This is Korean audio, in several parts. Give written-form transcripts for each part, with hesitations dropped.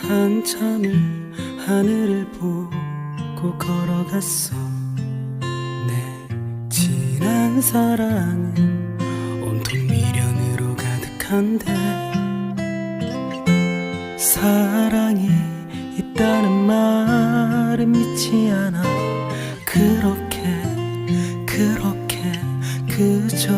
한참을 하늘을 보고 걸어갔어. 내 지난 사랑은 온통 미련으로 가득한데, 사랑이 있다는 말은 믿지 않아. 그렇게 그저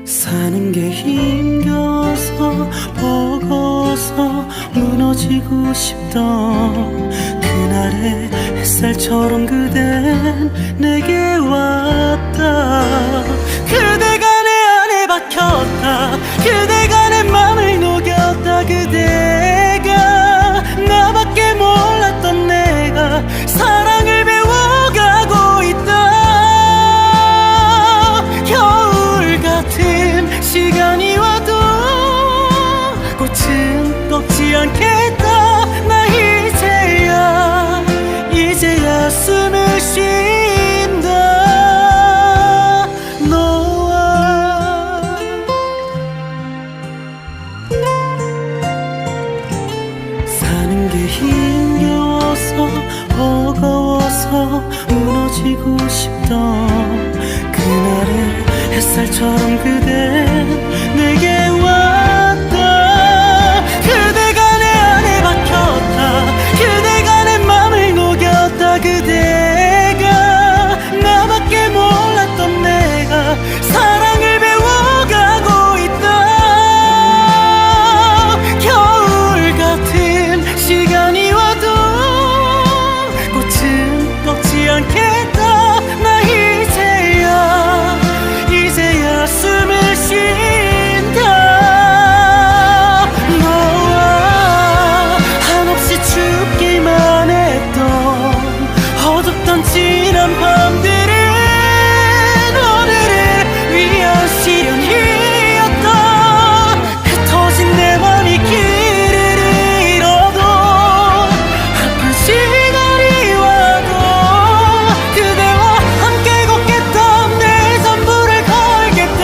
사는 게 힘겨워서 버거워서 무너지고 싶던 그날의 햇살처럼 그댄 내게 왔다. 그대가 내 안에 박혔다. 그대가 내 맘을 녹였다. 그대가 나밖에 몰랐던 내가 사랑을 배워가고 있다. 겨울 같은 시간이 와도 꽃은 꺾지 않겠다. 나 이제야 숨을 쉰다. 너와 사는 게 힘겨워서 버거워서 무너지고 싶던 그날의 햇살처럼 그댄 내게 왔다. 그대가 내 안에 박혔다. 그대가 내 맘을 녹였다. 그대가 나밖에 몰랐던 내가 사랑을 배워가고 있다. 겨울 같은 시간이 와도 꽃은 꺾지 않겠다. 나 이제야 숨을 쉰다. 너와 한없이 춥기만 했던 어둡던 지난 밤들은 오늘을 위한 시련이었다. 흩어진 내 맘이 길을 잃어도 아픈 시간이 와도 그대와 함께 걷겠다. 내 전부를 걸겠다.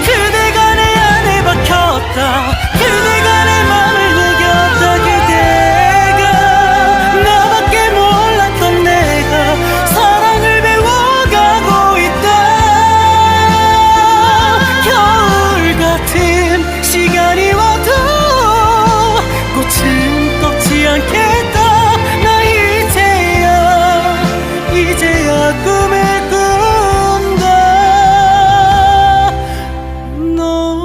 그대가 내 안에 박혔다. 그대가 내 맘을 녹였다. 그대가 나밖에 몰랐던 내가 사랑을 배워가고 있다. 겨울 같은 시간이 와도 꽃은 꺾지 않겠다. 나 이제야 꿈을 꾼다. 너와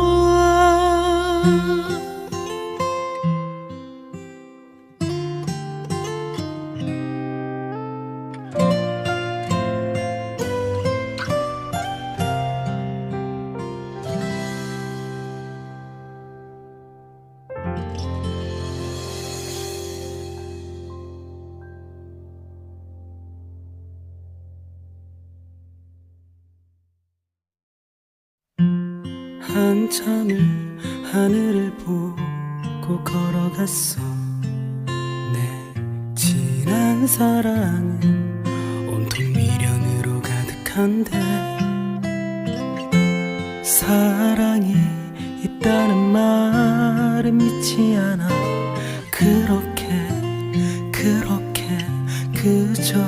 한참을 하늘을 보고 걸어갔어. 내 지난 사랑은 온통 미련으로 가득한데, 사랑이 있다는 말은 믿지 않아. 그렇게 그저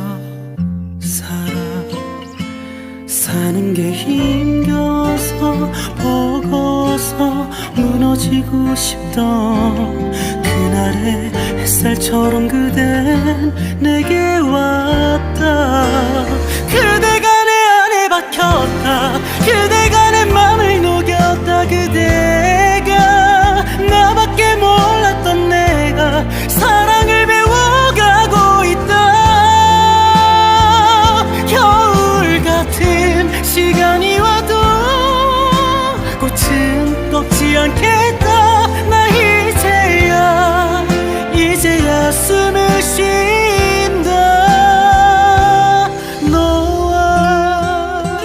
사는 게 힘겨워서 버거워서 무너지고 싶던 그날의 햇살처럼 그댄 내게 왔다. 그대가 내 안에 박혔다. 그대가 내 맘을 녹였다. 그대가 나밖에 몰랐던 내가 사랑을 배워가고 있다. 겨울 같은 시간이 와도 꽃은 꺾지 않겠다. 나 이제야 숨을 쉰다. 너와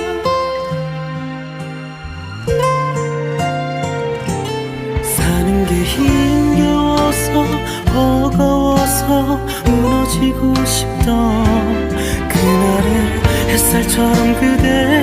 사는 게 힘겨워서 버거워서 무너지고 햇살처럼 그대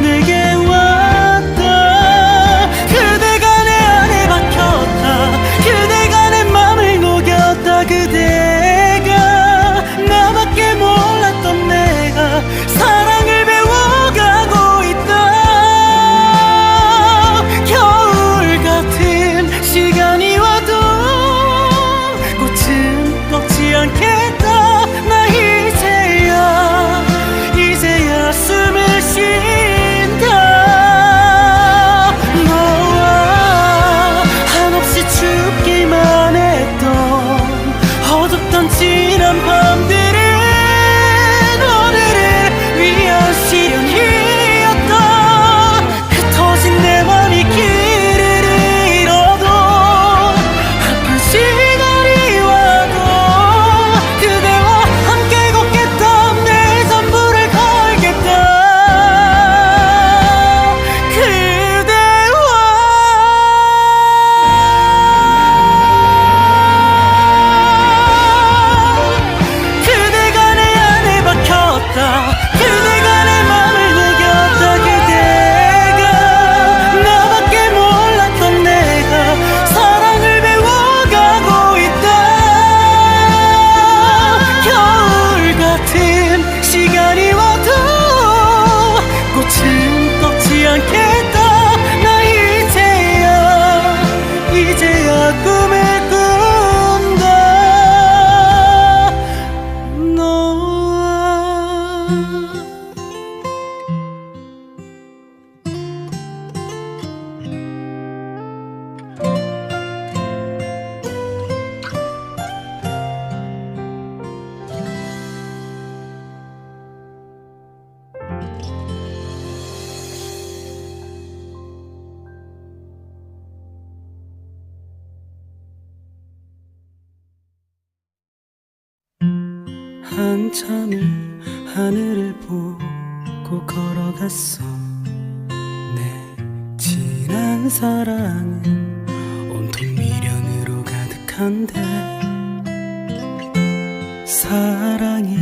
내게 왔다. 그대가 내 안에 박혔다. 그대가 내 맘을 녹였다. 그대가 나밖에 몰랐던 내가 사랑을 배워가고 있다. 겨울 같은 시간이 와도 꽃은 꺾지 않겠다. 나 이제야 숨을 쉰다. 너와 한없이 춥기만 했던 어둡던 지난 밤들은 오늘을 위한 시련이었다. 흩어진 내 맘이 길을 잃어도 아픈 시간이 와도 그대와 함께 걷겠다. 내 전부를 걸겠다. 그대가 내 안에 박혔다. 그대가 내 맘을 녹였다. 그대가 나밖에 몰랐던 내가 사랑을 배워가고 있다. 겨울 같은 시간이 와도 꽃은 꺾지 않겠다. 나 이제야 꿈을 꾼다. 너와 한참을 하늘을 보고 걸어갔어. 내 진한 사랑은 온통 미련으로 가득한데 사랑이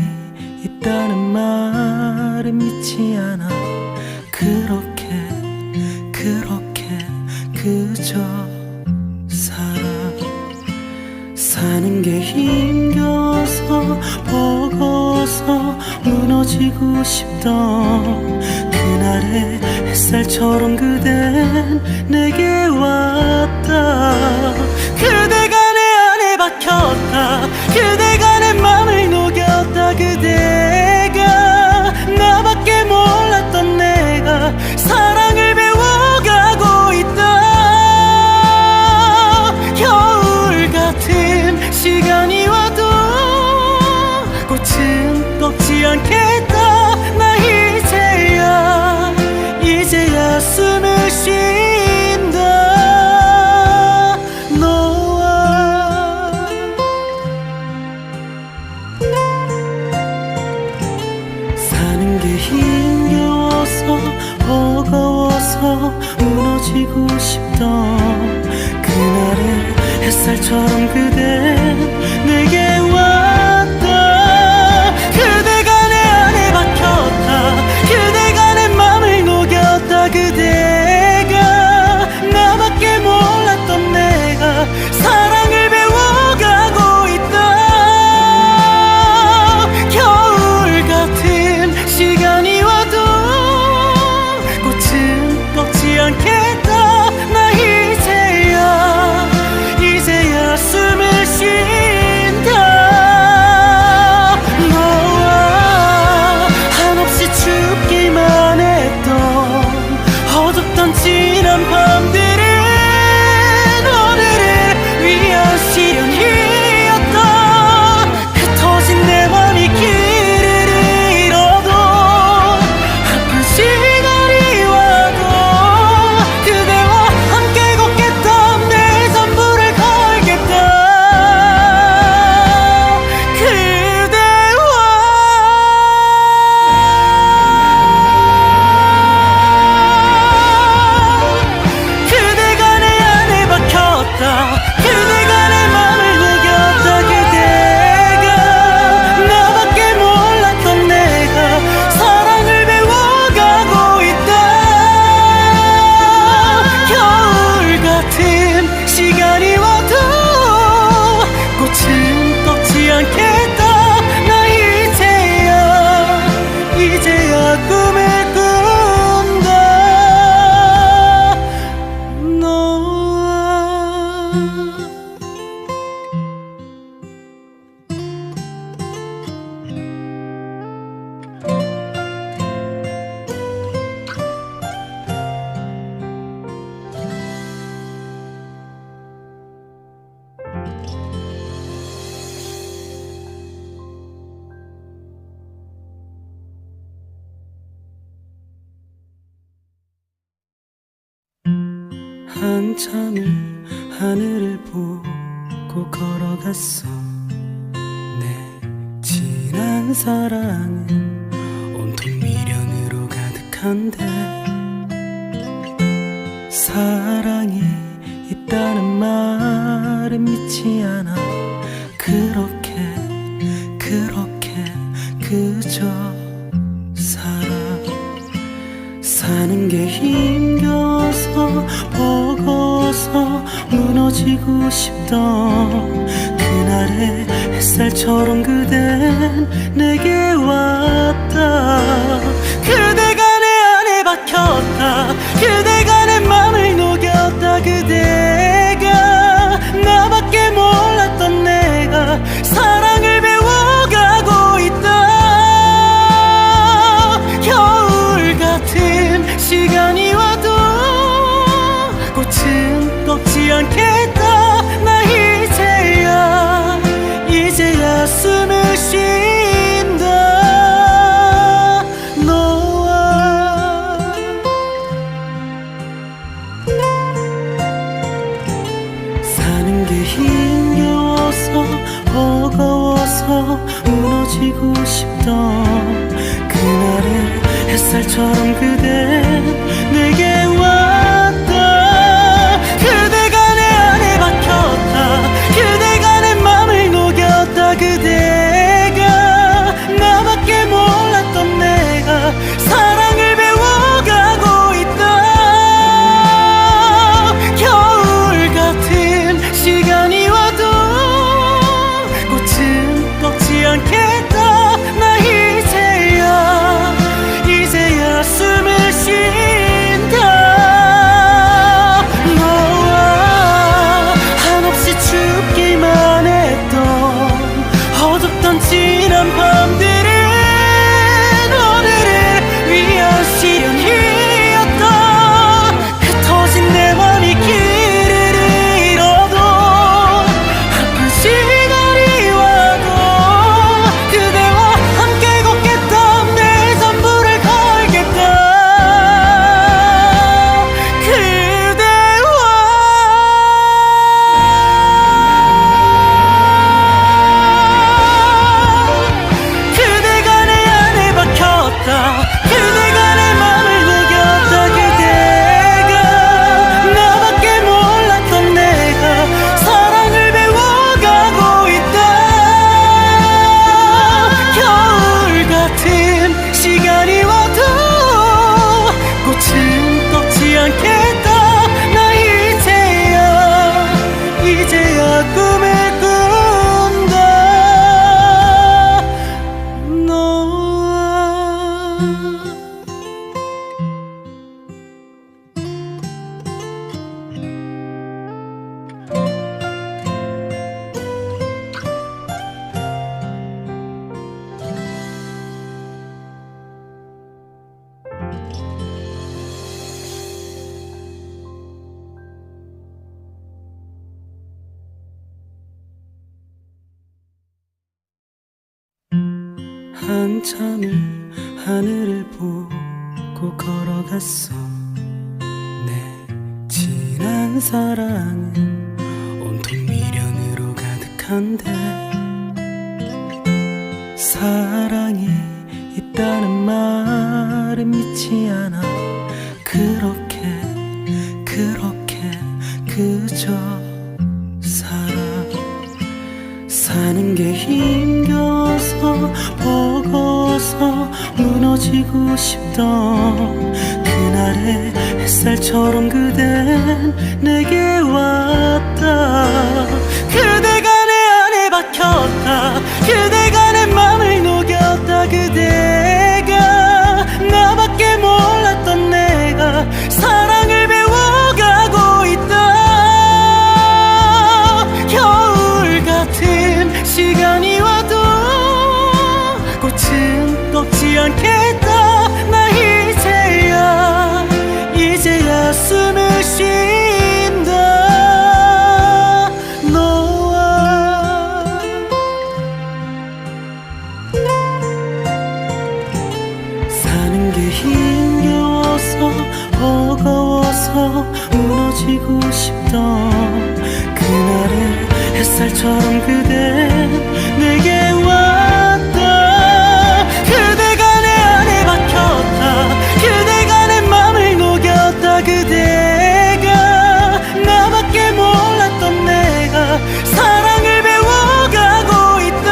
있다는 말은 믿지 않아. 그렇게 그저 사는 게 힘겨워서 버거워서 무너지고 싶던 그날의 햇살처럼 그댄 내게 왔다. 그대가 내 안에 박혔다. 그대가 내 맘을 녹였다. 그대가 나밖에 몰랐던 내가 사랑을 배워가고 있다. 겨울 같은 시간이 와도 꽃은 꺾지 않겠다. 나 이제야 숨을 쉰다. 너와 사는 게 힘겨워서 버거워서 무너지고 싶던 그날의 햇살처럼 그대 내게 왔다. 그대가 내 안에 박혔다. 그대가 내 맘을 녹였다. 그대가 나밖에 몰랐던 내가 사랑을 배워가고 있다. 겨울 같은 시간이 와도 꽃은 꺾지 않겠다. 나 이제야 숨을 쉰다. 한참을 하늘을 보고 걸어갔어. 내 지난 사랑은 온통 미련으로 가득한데 사랑이 있다는 말은 믿지 않아. 그렇게 그저 사는 게 힘겨워서 버거워서 무너지고 싶던 그날의 햇살처럼 그댄 내게 왔다. 그대가 내 안에 박혔다. 그대가 내 맘을 녹였다. 그대가 나밖에 몰랐던 내가 사랑을 배워가고 있다. 겨울 같은 시간이 와도 꽃은 꺾지 않겠다. 나 이제야 숨을 쉰다. 너와 사는 게 힘겨워서 버거워서 무너지고 싶던 그날의 햇살처럼 그대 내게 왔다. 그대가 내 안에 박혔다. 그대가 내 맘을 녹였다. 그대가 나밖에 몰랐던 내가 사랑을 배워가고 있다. 겨울 같은 시간이 와도 꽃은 꺾지 않겠다. 나 이제야 숨을 쉰다. 너와 한없이 춥기만 했던 어둡던 지난 밤들은 오늘을 위한 시련이었다. 흩어진 내 맘이 길을 잃어도 아픈 시간이 와도 그대와 함께 걷겠다. 내 전부를 걸겠다. 그대가 내 안에 박혔다. 그대가 내 맘을 녹였다. 그대가 나밖에 몰랐던 내가 사랑을 배워가고 있다. 겨울 같은 시간이 와도 꽃은 꺾지 않겠다. 나 이제야 꿈을 꾼다. 너와 한참을 하늘을 보고 걸어갔어. 내 지난 사랑은 온통 미련으로 가득한데 사랑이 있다는 말은 믿지 않아. 그렇게 그저 사는 게 힘겨워서 버거워서 무너지고 싶던 그날의 햇살처럼 그댄 내게 왔다. 그대가 내 안에 박혔다. 그대가 내 맘을 녹였다. 그대가 나밖에 몰랐던 내가 사랑을 배워가고 있다. 겨울 같은 시간이 와도 꽃은 꺾지 않겠다. 나 이제야 숨을 쉰다. 너와 사는 게 힘겨워서 버거워서 무너지고 무너지고 싶던 그날의 햇살처럼 그대 내게 왔다. 그대가 내 안에 박혔다. 그대가 내 맘을 녹였다. 그대가 나밖에 몰랐던 내가 사랑을 배워가고 있다.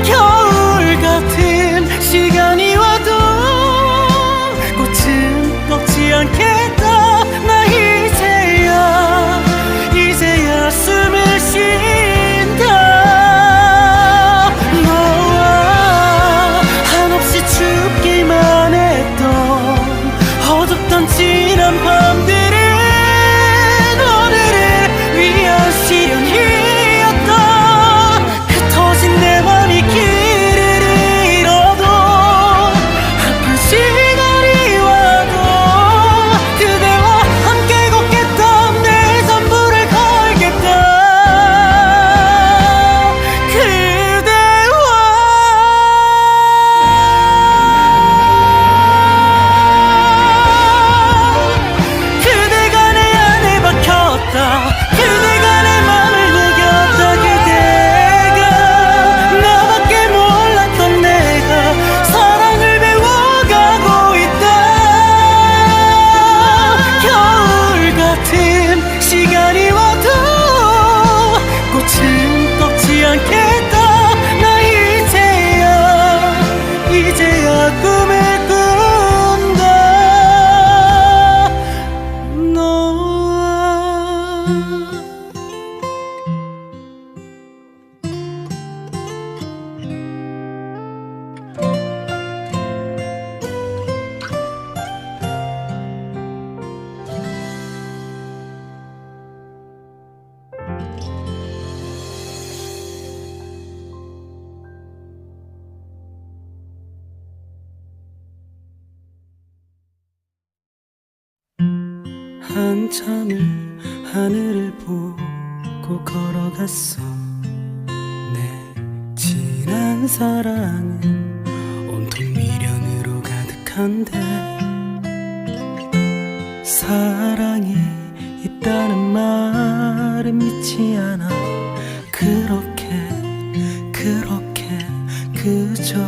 겨울 같은 시간이 와도 꽃은 꺾지 않겠다. 나 이제야 숨을 쉰다. 너와 한없이 춥기만 했던 어둡던 지난 밤들은 오늘을 위한 시련이었다. 흩어진 내 맘이 길을 잃어도 아픈 시간이 와도 그대와 함께 걷겠다. 내 전부를 걸겠다. 그대가 내 안에 박혔다. 그대가 내 맘을 녹였다. 그대가 나밖에 몰랐던 내가 사랑을 배워가고 있다. 겨울 같은 시간이 와도 꽃은 꺾지 않겠다. 나 이제야 꿈을 꾼다. 너와 한참을 하늘을 보고 걸어갔어. 내 진한 사랑은 온통 미련으로 가득한데 사랑이 있다는 말은 믿지 않아. 그렇게 그저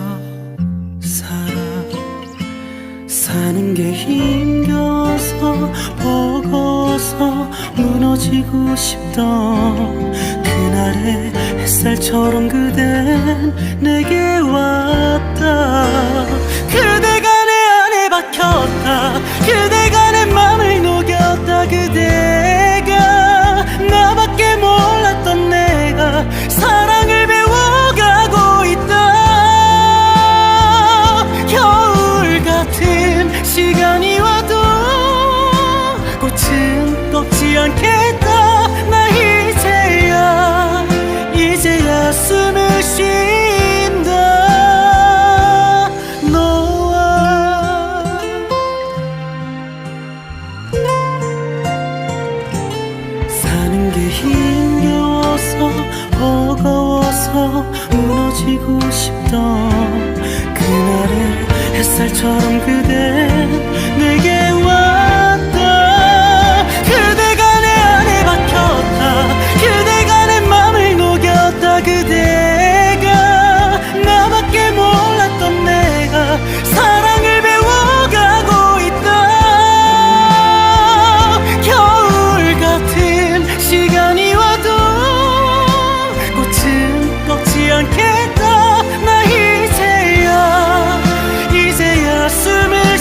사는 게 힘겨워서 버거워서 무너지고 싶던 그날의 햇살처럼 그댄 내게 왔다. 그대가 내 안에 박혔다. 그대가 내 맘을 녹였다. 그대가 나밖에 몰랐던 내가 사랑을 배워가고 있다. 겨울 같은 시간이 와도 꽃은 꺾지 않겠다. 나 이제야 숨을 쉰다. 너와 사는 게 힘겨워서 버거워서 무너지고 싶던 그날의 햇살처럼 그대 내게 왔다. 그대가 내 안에 박혔다. 그대가 내 맘을 녹였다. 그대가 나밖에 몰랐던 내가 사랑을 배워가고 있다. 겨울 같은 시간이 와도 꽃은 꺾지 않겠다. 나 이제야 숨을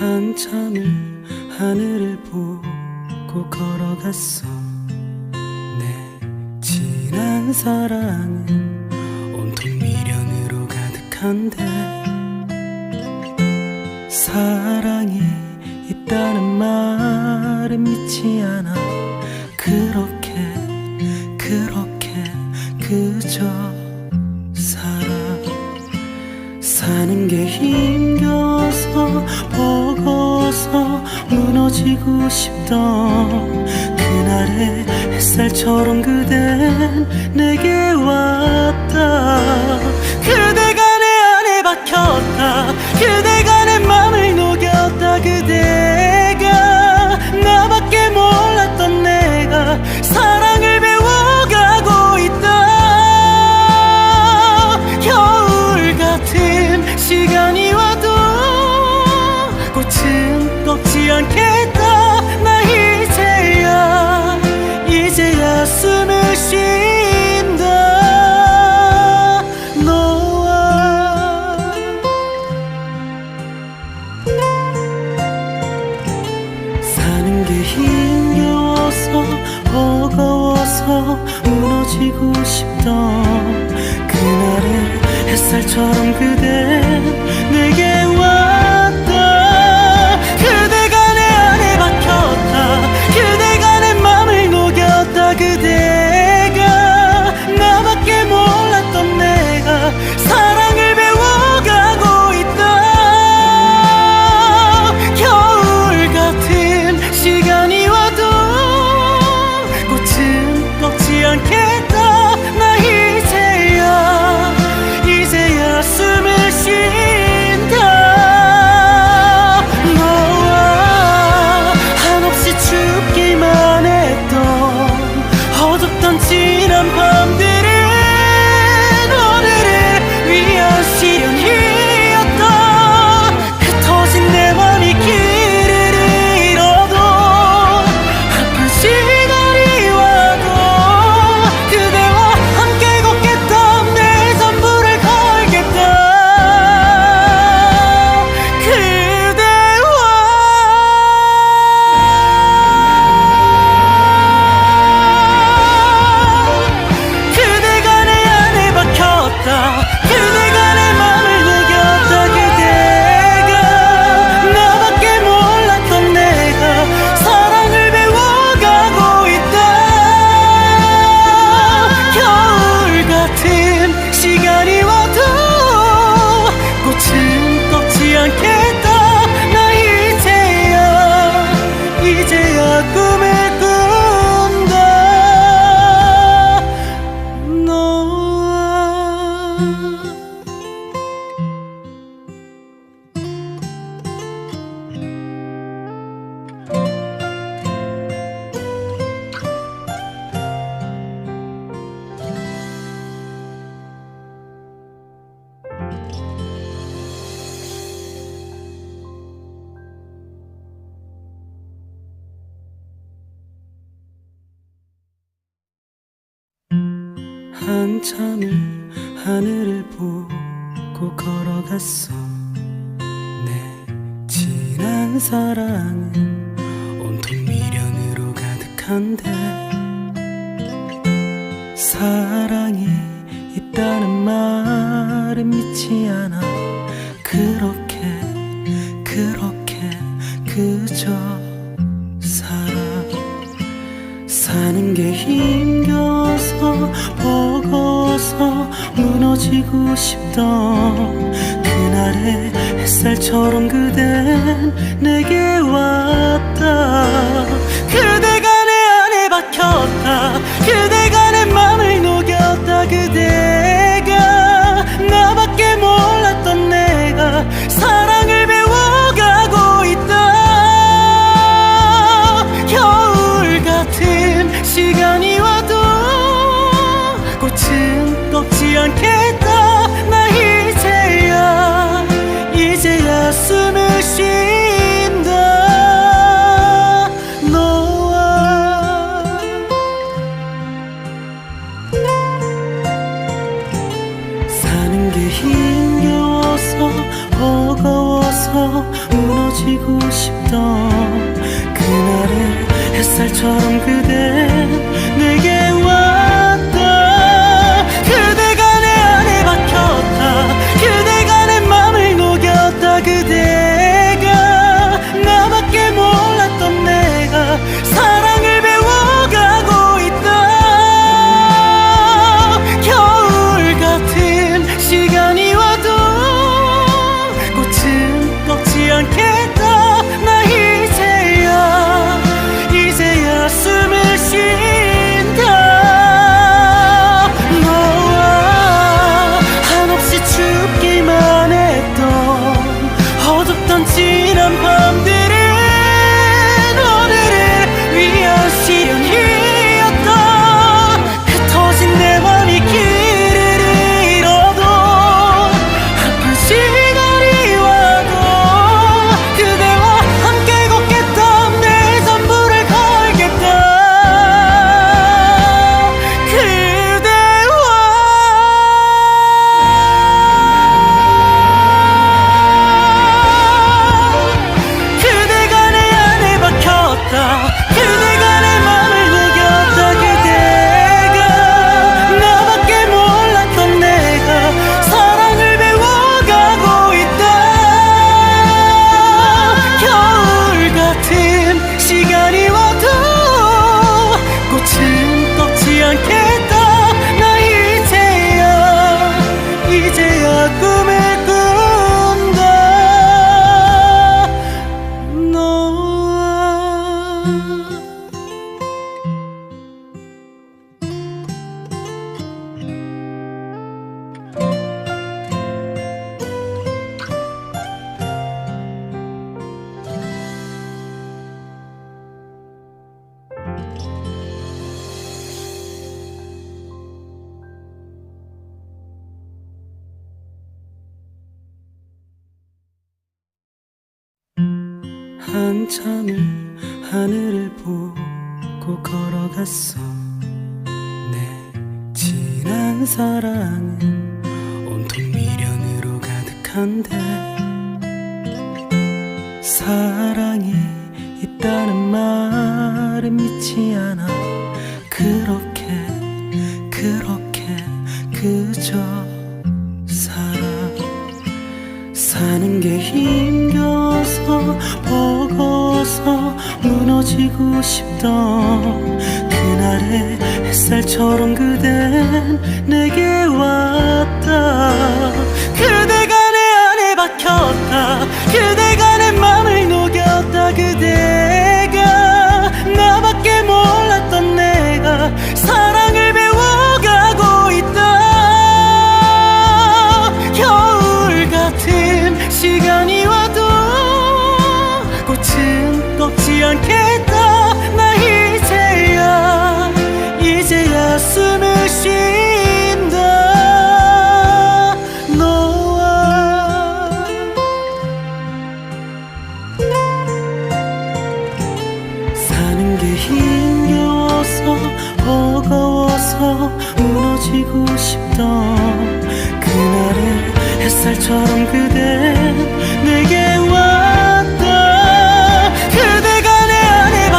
한참을 하늘을 보고 걸어갔어. 내 지난 사랑은 온통 미련으로 가득한데 사랑이 있다는 말은 믿지 않아. 그렇게 그저 사는 게 힘겨워서 버거워서 무너지고 싶던 그날의 햇살처럼 그댄 내게 왔다. 그대가 내 안에 박혔다. 그대가 내 맘을 녹였다. 그대가 나밖에 몰랐던 내가 사랑을 배워가고 있다. 겨울 같은 시간이 와도 꽃은 꺾지 않겠다. 나 이제야 숨을 쉰다. 너와 사는 게 힘겨워서 버거워서 무너지고 싶던 그날의 햇살처럼 그대 내게 왔다. 그대가 내 안에 박혔다. 그대가 내 맘을 녹였다. 그대가 나밖에 몰랐던 내가 사랑을 배워가고 있다. 겨울 같은 시간이 와도 꽃은 꺾지 않겠다. 나 이제야 숨을 쉰다. 너와 한없이 춥기만 했던 어둡던 지난 밤들은 오늘을 위한 시련이었다. 흩어진 내 맘이 길을 잃어도 아픈 시간이 와도 그대와 함께 걷겠다. 내 전부를 걸겠다. 그대가 내 안에 박혔다. 그대가 내 맘을 녹였다. 그대가 나밖에 몰랐던 내가 사랑을 배워가고 있다. 겨울 같은 시간이 와도 꽃은 꺾지 않겠다. 나 이제야 꿈을 꾼다. 너와 한참을 하늘을 보고 걸어갔어. 내 지난 사랑은 온통 미련으로 가득한데 사랑이 있다는 말은 믿지 않아. 그렇게 그저 사는 게 힘겨워서 버거워서 무너지고 싶던 그날의 햇살처럼 그댄 내게 왔다. 그대가 내 안에 박혔다. 그대가 내 맘을 녹였다. 그대가 나밖에 몰랐던 내가 사랑을 배워가고 있다. 겨울 같은 시간이 와도 꽃은 꺾지 않겠다. 나 이제야 숨을 쉰다. 너와 사는 게 힘겨워서 버거워서 무너지고 햇살처럼 그대 내게 왔다. 그대가 내 안에 박혔다. 그대가 내 맘을 녹였다. 그대가 나밖에 몰랐던 내가 사랑을 배워가고 있다. 겨울 같은 시간이 와도 꽃은 꺾지 않겠다. 나 이제야 숨을 쉰다. 너와 한없이 춥기만 했던 어둡던 지난 밤들은 오늘을 위한 시련이었다. 흩어진 내 맘이 길을 잃어도 아픈 시간이 와도 그대와 함께 걷겠다. 내 전부를 걸겠다. 그대가 내 안에 박혔다. 그대가 내 맘을 녹였다. 그대가 나밖에 몰랐던 내가 사랑을 배워가고 있다. 겨울 같은 시간이 와도 꽃은 꺾지 않겠다. 나 이제야 꿈을 꾼다. 너와 한참을 하늘을 보고 걸어갔어. 내 지난 사랑은 온통 미련으로 가득한데 사랑이 있다는 말은 믿지 않아. 그렇게 그저 사는 게 힘겨워서 버거워서 무너지고 싶던 그날의 햇살처럼 그댄 내게 왔다. 그대가 내 안에 박혔다. 그대가 내 맘을 녹였다. 그대가 나밖에 몰랐던 내가 사랑을 배워가고 있다. 겨울 같은 시간이 와도 꽃은 꺾지 않겠다. 나 이제야 숨을 쉰다. 너와 사는 게 힘겨워서 버거워서 무너지고 싶던 그날의 햇살처럼 그대 내게 왔다. 그대가 내 안에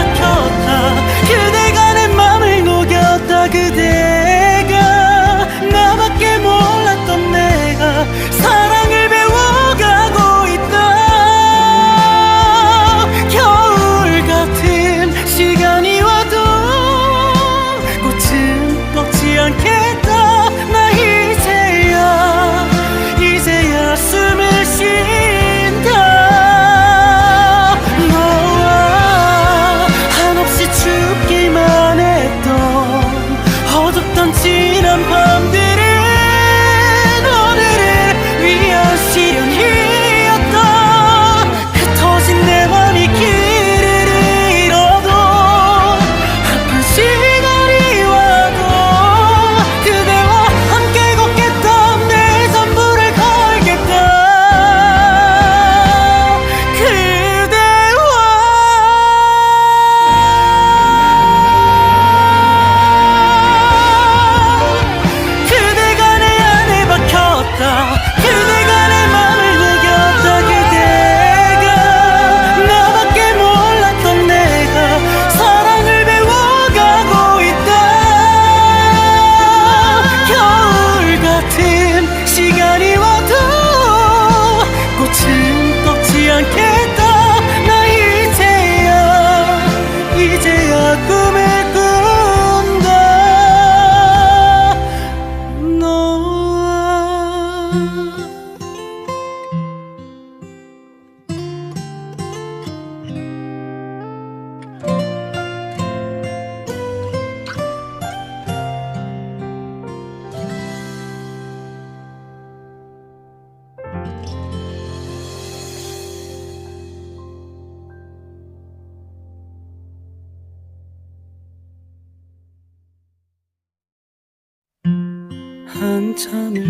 한참을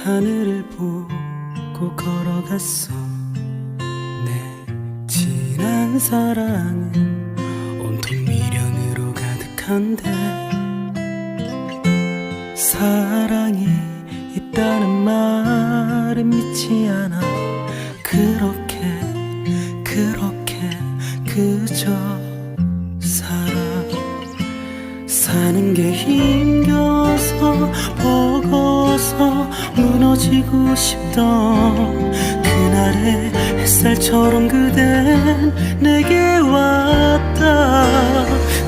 하늘을 보고 걸어갔어. 내 지난 사랑은 온통 미련으로 가득한데 사랑이 있다는 말은 믿지 않아. 그렇게 그저 사는 게 힘겨워서 버거워서 무너지고 싶던 그날의 햇살처럼 그댄 내게 왔다.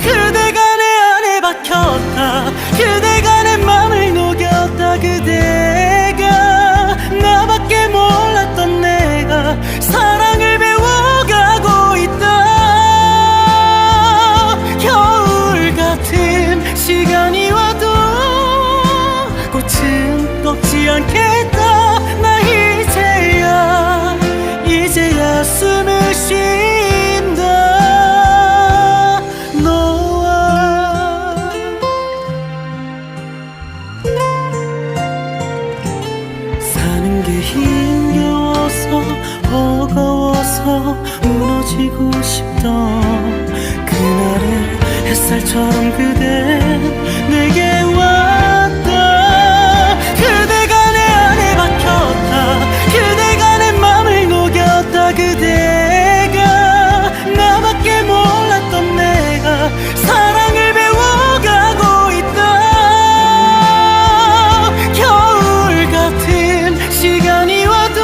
그대가 내 안에 박혔다. 그대가 내 맘을 녹였다. 그대가 나밖에 몰랐던 내가 사랑을 배워가고 있다. 겨울 같은 시간이 와도 꽃은 꺾지 않겠다. 나 이제야 숨을 쉰다. 너와 사는 게 힘겨워서 버거워서 무너지고 싶던 그날의 햇살처럼 그댄 내게 왔다. 그대가 내 안에 박혔다. 그대가 내 맘을 녹였다. 그대가 나밖에 몰랐던 내가 사랑을 배워가고 있다. 겨울 같은 시간이 와도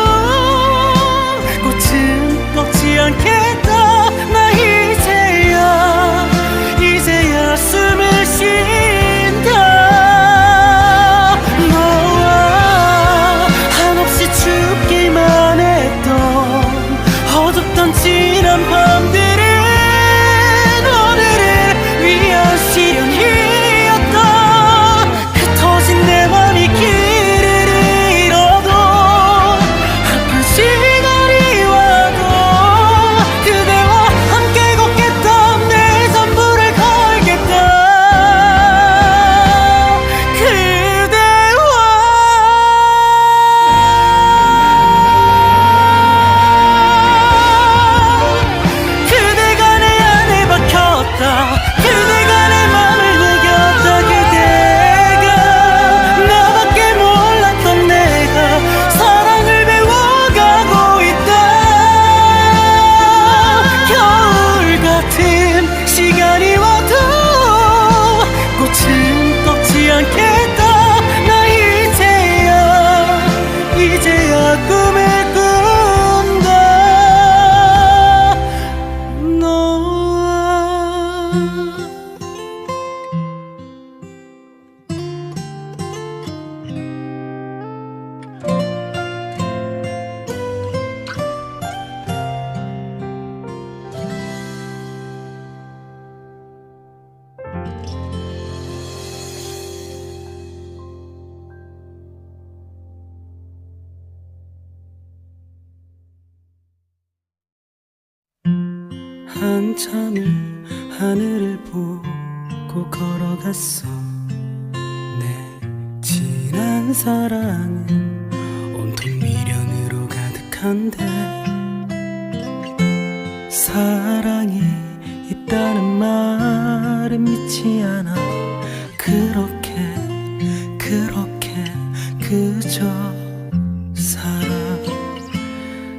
꽃은 꺾지 않겠다. 나 이제야 숨을 쉰다. 너와 한없이 춥기만 했던 어둡던 지난 밤들은 오늘을 위한 시련이었다. 흩어진 내 맘이 길을 잃어도 아픈 시간이 와도 그대와 함께 걷겠다. 내 전부를 걸겠다. 그대가 내 안에 박혔다. 그대가 내 맘을 녹였다. 그대가 나밖에 몰랐던 내가 사랑을 배워가고 있다. 겨울 같은 시간이 와도 꽃은 꺾지 않겠다. 나 이제야 꿈을 꾼다. 너와 한참을 하늘을 보고 걸어갔어. 내 지난 사랑은 온통 미련으로 가득한데 사랑이 있다는 말은 믿지 않아. 그렇게 그저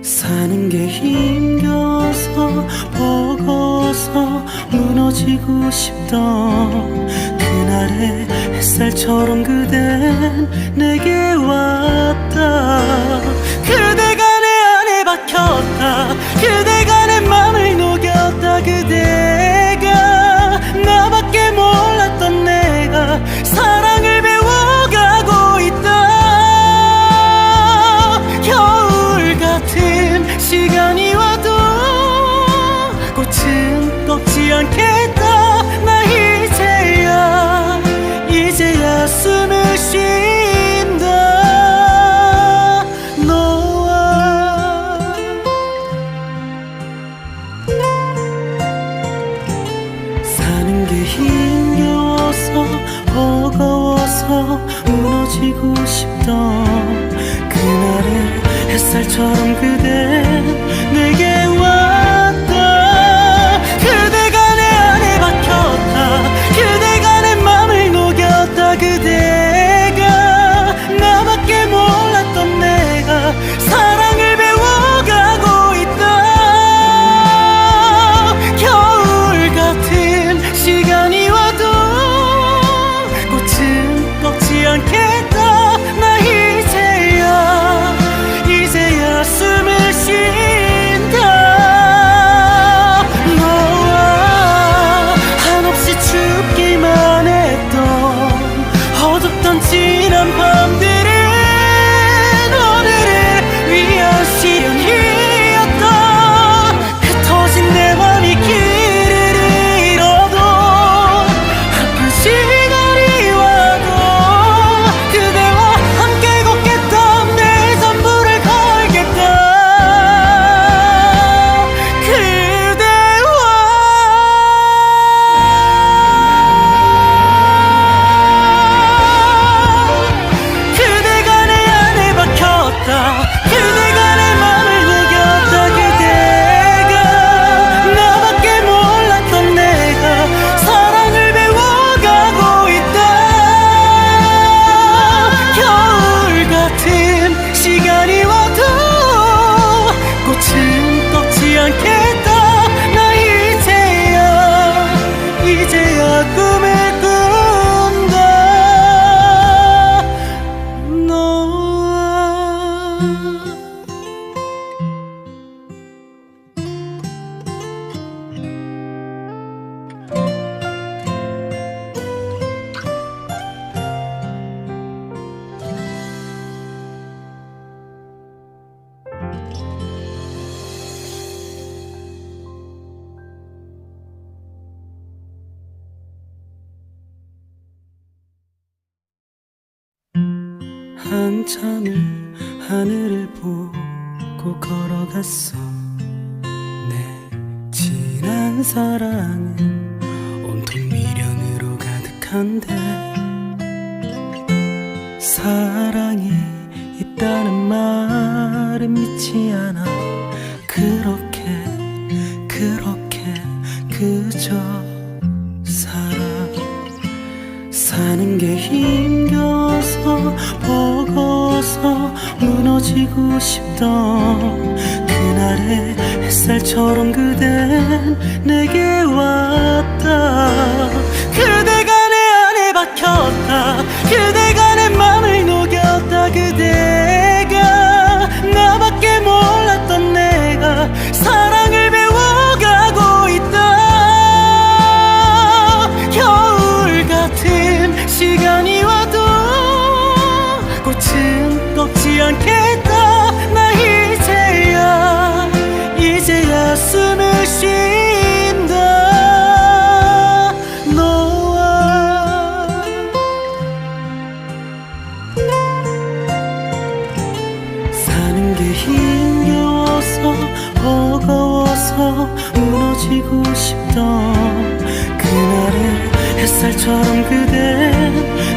사는 게 힘겨워서 버거워서 무너지고 싶던 그날의 햇살처럼 그댄 내게 왔다. 그대가 내 안에 박혔다. 그대가 내 맘을 녹였다. 그대가 나밖에 몰랐던 내가 사랑을 배워가고 있다. 겨울 같은 시간이 와도 꽃은 꺾지 않겠다. 나 이제야 숨을 쉰다. 너와 사는 게 힘겨워서 버거워서 무너지고 한참을 하늘을 보고 걸어갔어. 내 지난 사랑은 온통 미련으로 가득한데 사랑이 있다는 말은 믿지 않아. 그렇게 그저 사는 게 힘겨워서 버거워서 무너지고 싶던 그날의 햇살처럼 그댄 내게 왔다. 그대가 내 안에 박혔다. 그대가 내 맘을 녹였다. 그대가 나밖에 몰랐던 내가 사랑을 배워가고 있다. 겨울 같은 시간이 와도 꽃은 꺾지 않겠다. 나 이제야 숨을 쉰다. 너와 사는 게 힘겨워서 버거워서 무너지고 싶던 그날의 햇살처럼 그대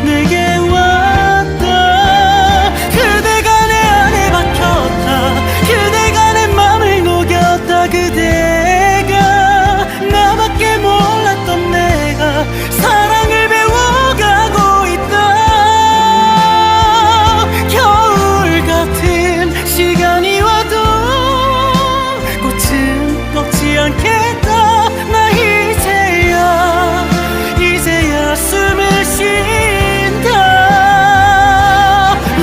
내게 왔다. 그대가 내 안에 박혔다. 그대가 내 맘을 녹였다. 그대가 나밖에 몰랐던 내가 사랑을 배워가고 있다. 겨울 같은 시간이 와도 꽃은 꺾지 않겠다. 나 이제야 숨을 쉰다.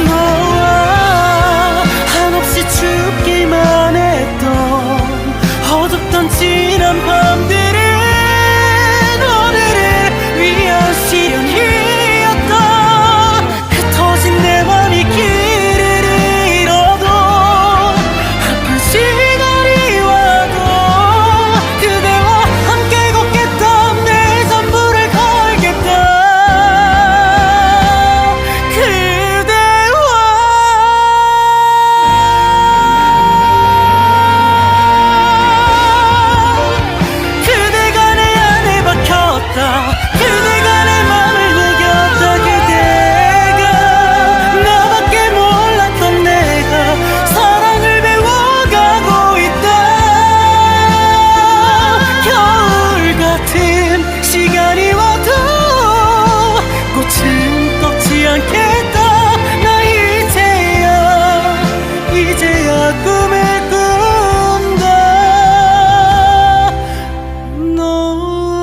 너와 한없이 춥기만 했던 어둡던 지난 밤들은 오늘을 위한 시련이었다. 흩어진 내 맘이 길을 잃어도 아픈 시간이 와도 그대와 함께 걷겠다. 내 전부를 걸겠다. 그대와 그대가 내 안에 박혔다. 그대가 내 맘을 녹였다. 그대가 나밖에 몰랐던 내가 사랑을 배워가고 있다. 겨울 같은 시간이 와도 꽃은 꺾지 않겠다. 나 이제야 꿈을 꾼다. 너와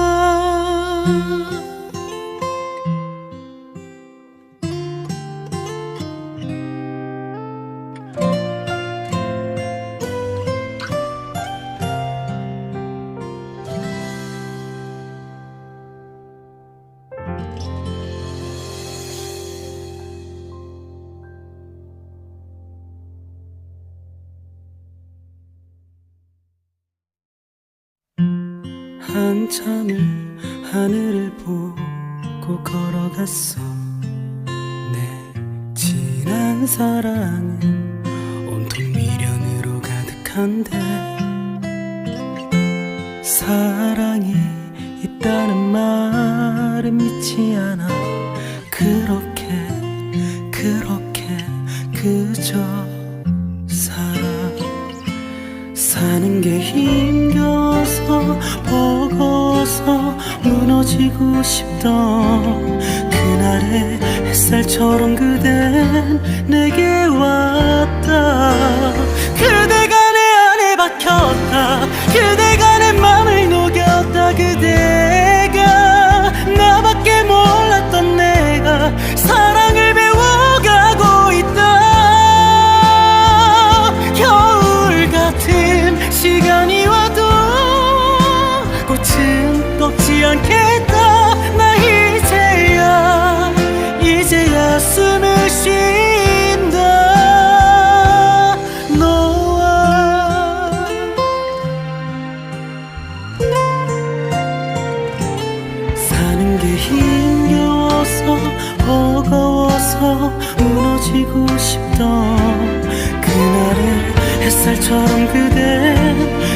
한참을 하늘을 보고 걸어갔어. 내 지난 사랑은 온통 미련으로 가득한데 사랑이 있다는 말은 믿지 않아. 그렇게 그저 사는 게 힘겨워서 버거워서 무너지고 싶던 그날의 햇살처럼 그댄 내게 왔다. 그대가 내 안에 박혔다. 그대가 내 맘을 녹였다. 그대가 나밖에 몰랐던 내가 사랑을 배워가고 있다. 겨울 같은 시간이 와도 꽃은 꺾지 않겠다. 나 이제야 숨을 쉰다. 너와 사는 게 힘겨워서 버거워서 무너지고 햇살처럼 그대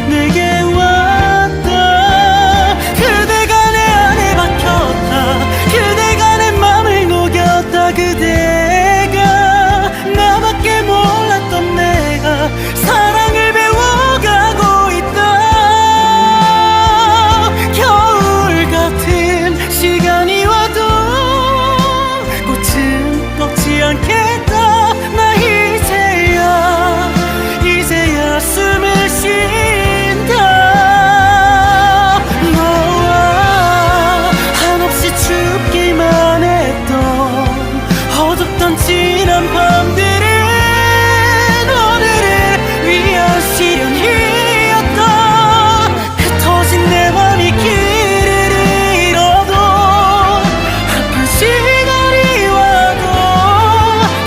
내게 왔다. 그대가 내 안에 박혔다. 그대가 내 맘을 녹였다. 그대가 나밖에 몰랐던 내가 사랑을 배워가고 있다. 겨울 같은 시간이 와도 꽃은 꺾지 않겠다. 나 이제야 숨을 쉰다. 너와 한없이 춥기만 했던 어둡던 지난 밤들은 오늘을 위한 시련이었다. 흩어진 내 맘이 길을 잃어도 아픈 시간이 와도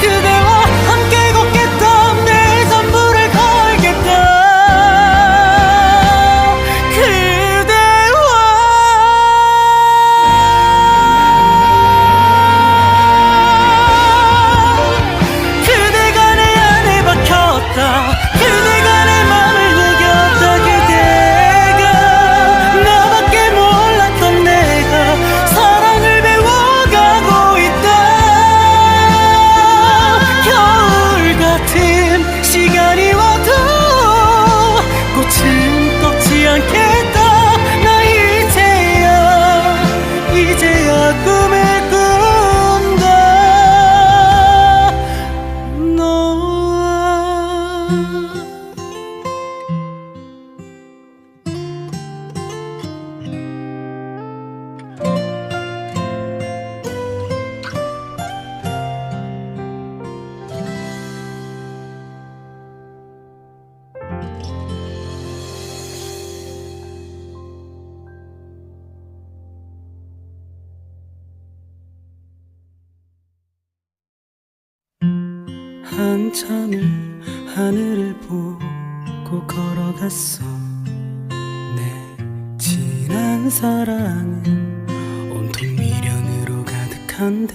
그대와 함께 걷겠다. 내 전부를 걸겠다. 그대가 내 안에 박혔다. 그대가 내 맘을 녹였다. 그대가 나밖에 몰랐던 내가 사랑을 배워가고 있다. 겨울 같은 시간이 와도 꽃은 꺾지 않겠다. 나 이제야 꿈을 꾼다. 너와 한참을 하늘을 보고 걸어갔어. 내 지난 사랑은 온통 미련으로 가득한데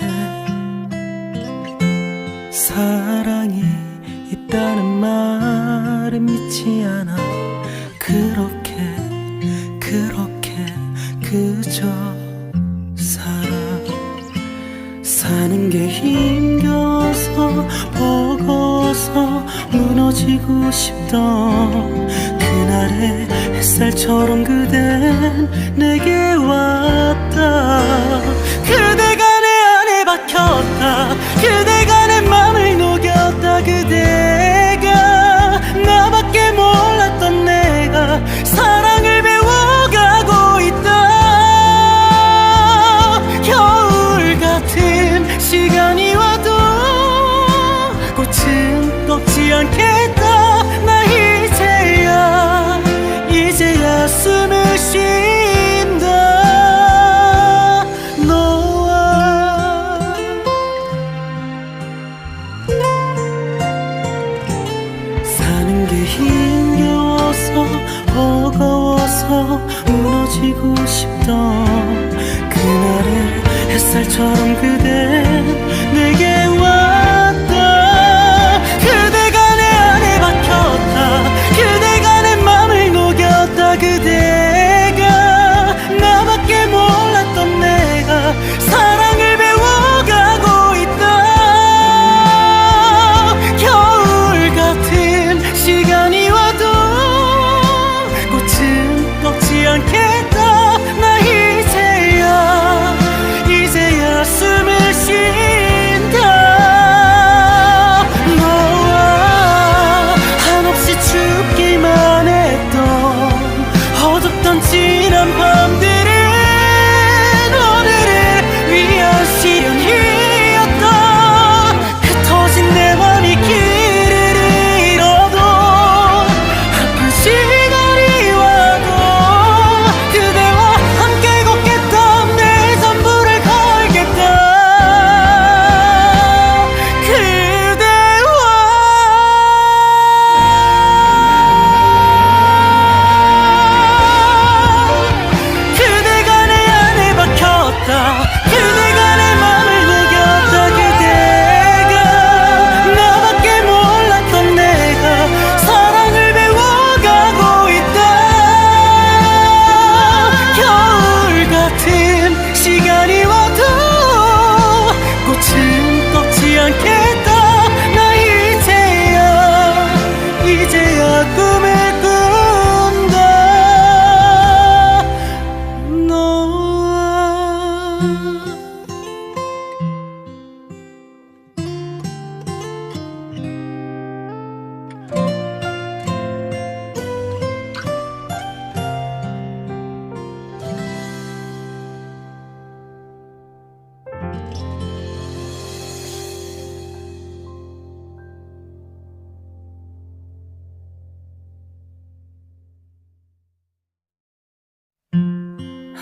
사랑이 있다는 말은 믿지 않아. 그렇게 그저 사는 게 힘겨워서 버거워서 무너지고 싶던 그날의 햇살처럼 그댄 내게 왔다. 그대가 내 안에 박혔다. 그대가 내 맘을 녹였다. 그대가 나밖에 몰랐던 내가 사랑을 배워가고 있다. 겨울 같은 시간이 와도 꽃은 꺾지 않겠다. 나 이제야 숨을 쉰다. 너와 사는 게 힘겨워서 버거워서 무너지고 싶던 그날의 햇살처럼 그댄 내게 왔다. 그대가 내 안에 박혔다. 그대가 내 맘을 녹였다. 그대가 나밖에 몰랐던 내가 사랑을 배워가고 있다. 겨울 같은 시간이 와도 꽃은 꺾지 않겠다. 나 이제야 숨을 쉰다.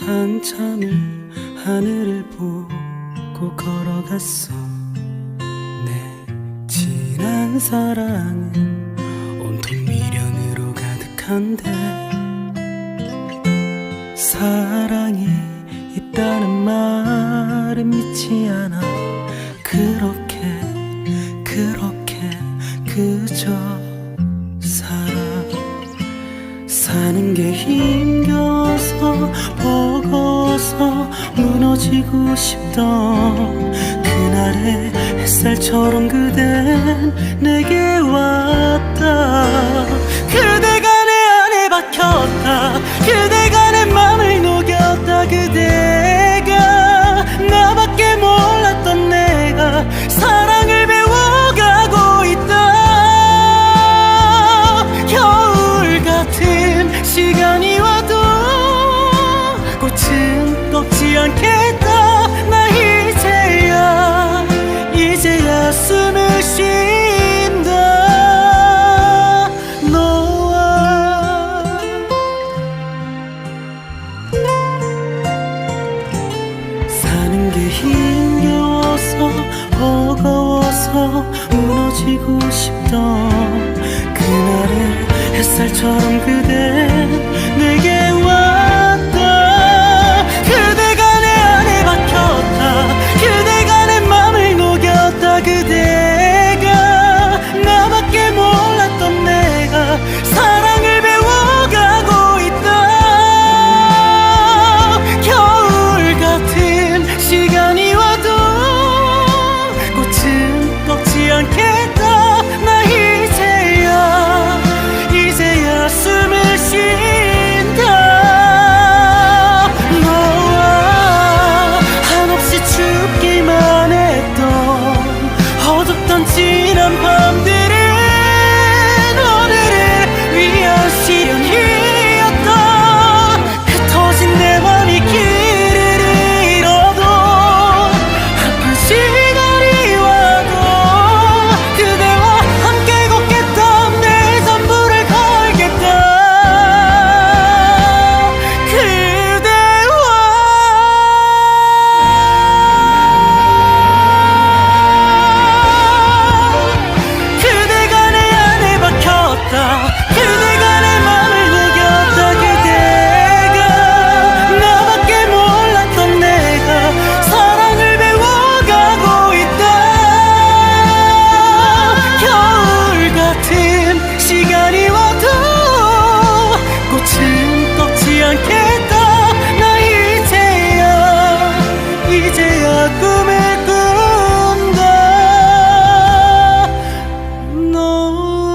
한참을 하늘을 보고 걸어갔어. 내 지난 사랑은 온통 미련으로 가득한데 사랑이 있다는 말은 믿지 않아. 그렇게 그저 사는 게 힘겨워서 버거워서 무너지고 싶던 그날의 햇살처럼 그댄 내게 왔다. 그대가 내 안에 박혔다. 그대가 내 맘을 녹였다. 그대가 나밖에 몰랐던 내가 사랑을 배워가고 있다. 겨울 같은 시간이 와도 꽃은 꺾지 않겠다. 나 이제야 숨을 쉰다. 너와 사는 게 힘겨워서 버거워서 무너지고 싶던 그날의 햇살처럼 그대 내게 왔다. 그대가 내 안에 박혔다. 그대가 내 맘을 녹였다. 그대가 나밖에 몰랐던 내가 사랑을 배워가고 있다. 겨울 같은 시간이 와도 꽃은 꺾지 않겠다. 나 이제야 숨을 쉰다. 너와 한없이 춥기만 했던 어둡던 지난 밤들은 오늘을 위한 시련이었다. 흩어진 내 맘이 길을 잃어도 아픈 시간이 와도 그대와 함께 걷겠다. 내 전부를 걸겠다. 그대와 그대가 내 안에 박혔다. 그대가 내 맘을 녹였다. 그대가 나밖에 몰랐던 내가 사랑을 배워가고 있다. 겨울 같은 시간이 와도 꽃은 꺾지 않겠다. 나 이제야 꿈을 꾼다. 너와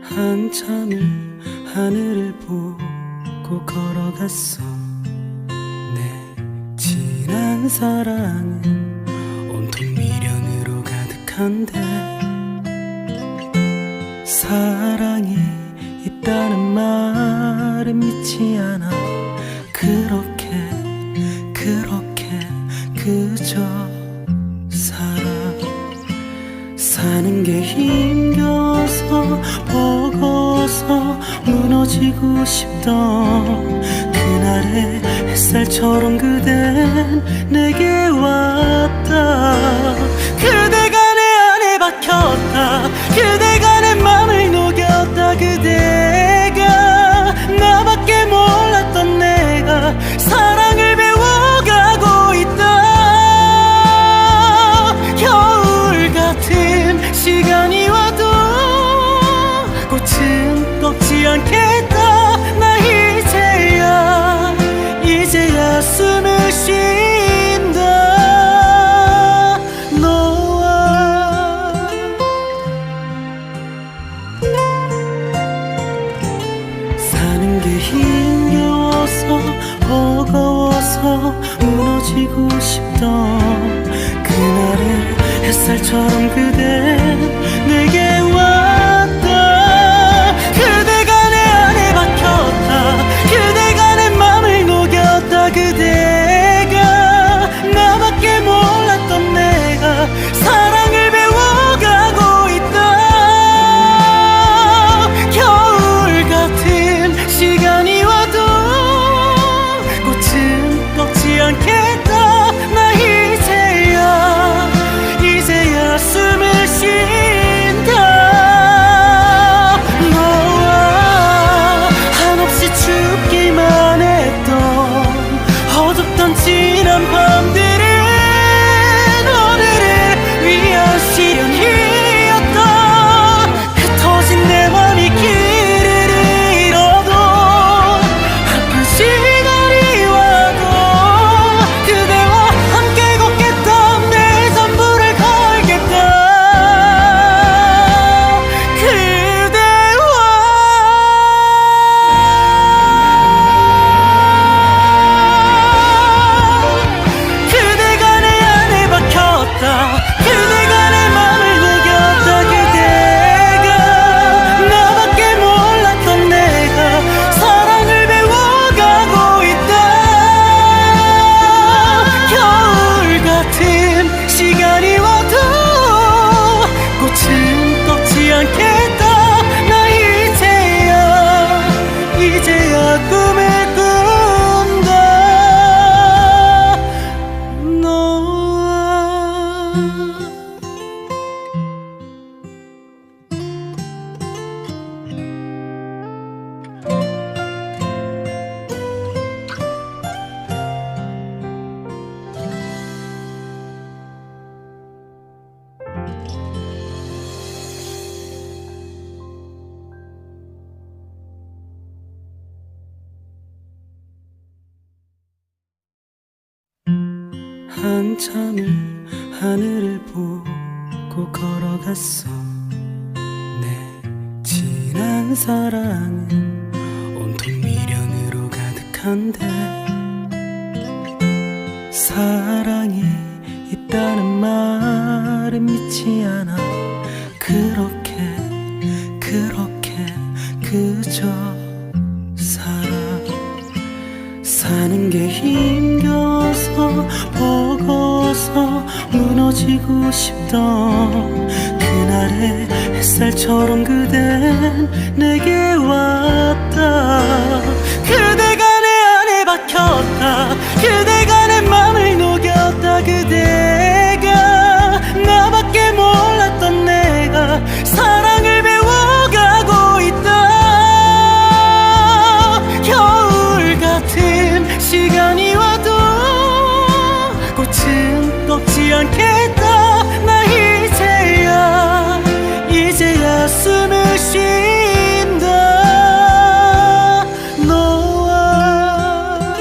한참을 하늘을 보고 걸어갔어. 내 지난 사랑은 온통 미련으로 가득한데 사랑이 있다는 말은 믿지 않아. 그렇게 그저 사는 게 힘겨워서 버거워서 무너지고 싶던 그날의 햇살처럼 그댄 내게 왔다. 그대가 내 안에 박혔다. 그대가 내 맘을 녹였다. 그대가 나밖에 몰랐던 내가 사랑을 배워가고 있다. 겨울 같은 시간이 와도 꽃은 꺾지 않겠다. 나 이제야 숨을 쉰다. 너와 버거워서 버거워서 무너지고 싶던 그날의 햇살처럼 그댄 내게 왔다. 그대가 내 안에 박혔다. 그대가 내 맘을 녹였다. 그대가 나밖에 몰랐던 내가 사랑을 배워가고 있다. 겨울 같은 시간이 와도 꽃은 꺾지 않겠다. 나 이제야 숨을 쉰다. 너와 한없이 춥기만 했던 어둡던 지난 밤들은 오늘을 위한 시련이었다. 흩어진 내 맘이 길을 잃어도 아픈 시간이 와도 그대와 함께 걷겠다. 내 전부를 걸겠다. 그대가 내 안에 박혔다. 그대가 내 맘을 녹였다. 그대가 나밖에 몰랐던 내가 사랑을 배워가고 있다. 겨울 같은 시간이 와도 꽃은 꺾지 않겠다. 나 이제야 꿈을 꾼다. 너와 한참을 하늘을 보고 걸어갔어. 내 지난 사랑은 온통 미련으로 가득한데 사랑이 있다는 말은 믿지 않아. 그렇게 그저 사는 게 힘겨워서 버거워서 무너지고 싶던 그날의 햇살처럼 그댄 내게 왔다. 그대가 내 안에 박혔다. 그대가 내 맘을 녹였다. 그대가 나밖에 몰랐던 내가 사랑을 배워가고 있다. 겨울 같은 시간이 와도 꽃은 꺾지 않겠다. 나 이제야 숨을 쉰다. 너와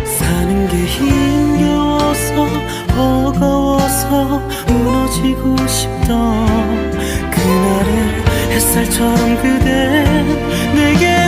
사는 게 힘겨워서 버거워서 무너지고 싶던 그날의 햇살처럼 그댄 내게